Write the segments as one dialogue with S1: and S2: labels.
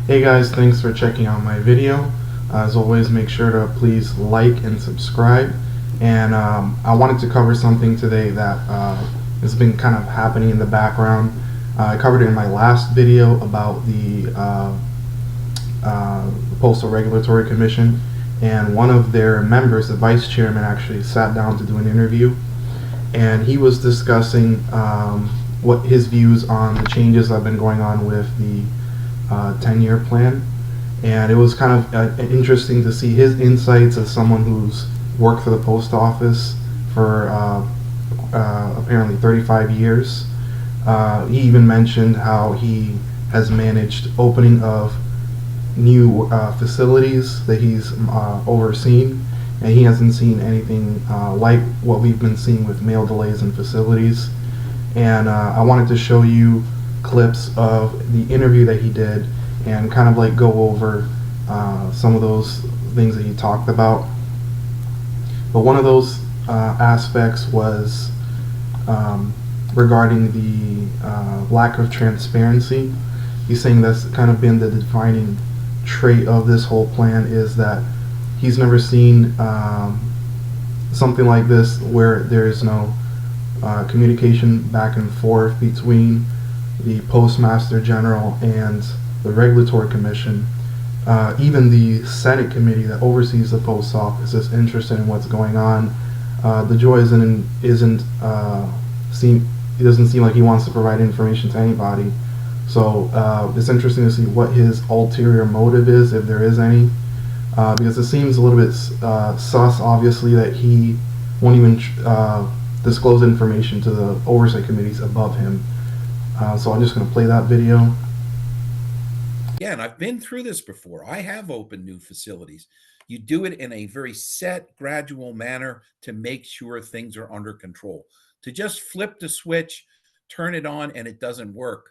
S1: Hey guys, thanks for checking out my video. As always, make sure to please like and subscribe. And I wanted to cover something today that has been kind of happening in the background. I covered it in my last video about the Postal Regulatory Commission, and one of their members, the vice chairman, actually sat down to do an interview, and he was discussing what his views on the changes that have been going on with the 10-year plan. And it was kind of interesting to see his insights as someone who's worked for the post office for apparently 35 years. He even mentioned how he has managed opening of new facilities that he's overseen, and he hasn't seen anything like what we've been seeing with mail delays in facilities. And I wanted to show you clips of the interview that he did and kind of like go over some of those things that he talked about. But one of those aspects was regarding the lack of transparency. He's saying that's kind of been the defining trait of this whole plan, is that he's never seen something like this where there is no communication back and forth between the Postmaster General and the Regulatory Commission. Even the Senate committee that oversees the post office is interested in what's going on. DeJoy he doesn't seem like he wants to provide information to anybody. So it's interesting to see what his ulterior motive is, if there is any, because it seems a little bit sus, obviously, that he won't even disclose information to the oversight committees above him. So I'm just going to play that video.
S2: Yeah, and I've been through this before. I have opened new facilities. You do it in a very set, gradual manner to make sure things are under control. To just flip the switch, turn it on, and it doesn't work.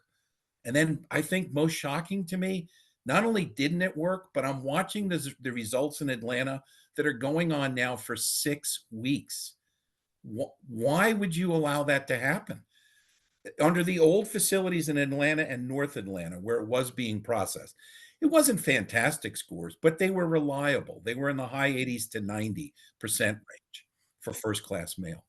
S2: And then I think most shocking to me, not only didn't it work, but I'm watching the results in Atlanta that are going on now for 6 weeks. Why would you allow that to happen? Under the old facilities in Atlanta and North Atlanta, where it was being processed, it wasn't fantastic scores, but they were reliable. They were in the high 80s to 90% range for first class mail.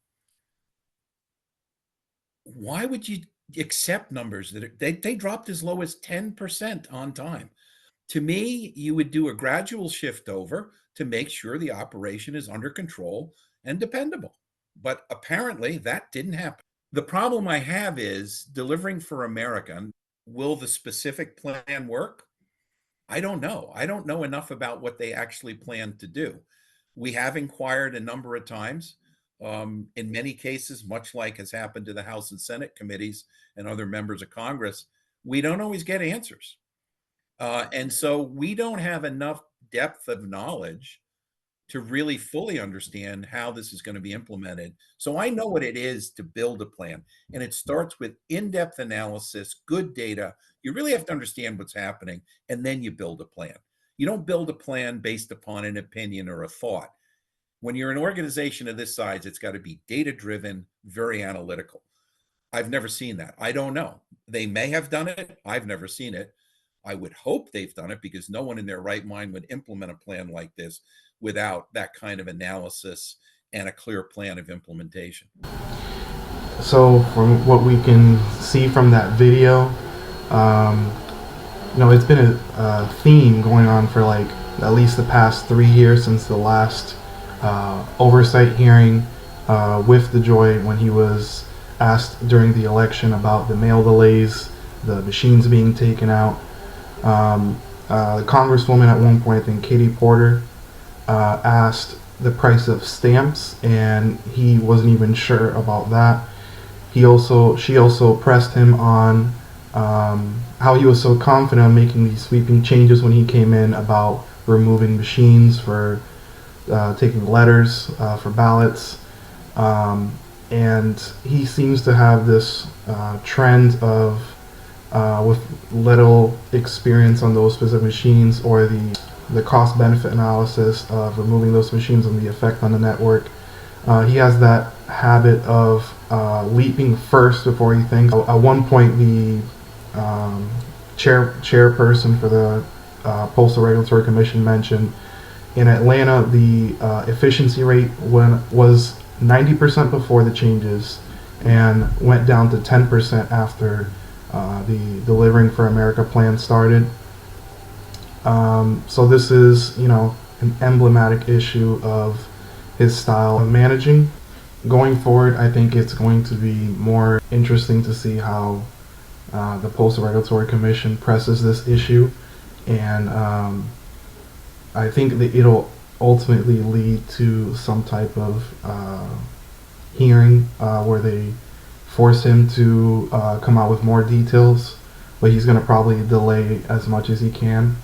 S2: Why would you accept numbers that they dropped as low as 10% on time? To me, you would do a gradual shift over to make sure the operation is under control and dependable. But apparently that didn't happen. The problem I have is delivering for America. Will the specific plan work? I don't know. I don't know enough about what they actually plan to do. We have inquired a number of times. In many cases, much like has happened to the House and Senate committees and other members of Congress, we don't always get answers. And so we don't have enough depth of knowledge to really fully understand how this is going to be implemented. So I know what it is to build a plan, and it starts with in-depth analysis, good data. You really have to understand what's happening, and then you build a plan. You don't build a plan based upon an opinion or a thought. When you're an organization of this size, it's got to be data-driven, very analytical. I've never seen that. I don't know. They may have done it. I've never seen it. I would hope they've done it, because no one in their right mind would implement a plan like this without that kind of analysis and a clear plan of implementation.
S1: So from what we can see from that video, it's been a theme going on for like at least the past 3 years, since the last oversight hearing with DeJoy, when he was asked during the election about the mail delays, the machines being taken out. The Congresswoman at one point, I think Katie Porter, asked the price of stamps, and he wasn't even sure about that. She also pressed him on how he was so confident in making these sweeping changes when he came in about removing machines for taking letters for ballots. And he seems to have this trend of, with little experience on those specific machines, or the cost-benefit analysis of removing those machines and the effect on the network. He has that habit of leaping first before he thinks. At one point, the chairperson for the Postal Regulatory Commission mentioned, in Atlanta, the efficiency rate was 90% before the changes and went down to 10% after the Delivering for America plan started. So this is, an emblematic issue of his style of managing. Going forward, I think it's going to be more interesting to see how the Postal Regulatory Commission presses this issue, and I think that it'll ultimately lead to some type of hearing where they force him to come out with more details, but he's going to probably delay as much as he can.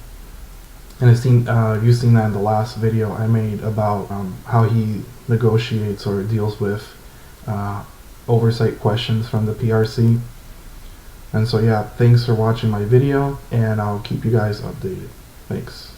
S1: And you've seen that in the last video I made about how he negotiates or deals with oversight questions from the PRC. And so yeah, thanks for watching my video, and I'll keep you guys updated. Thanks.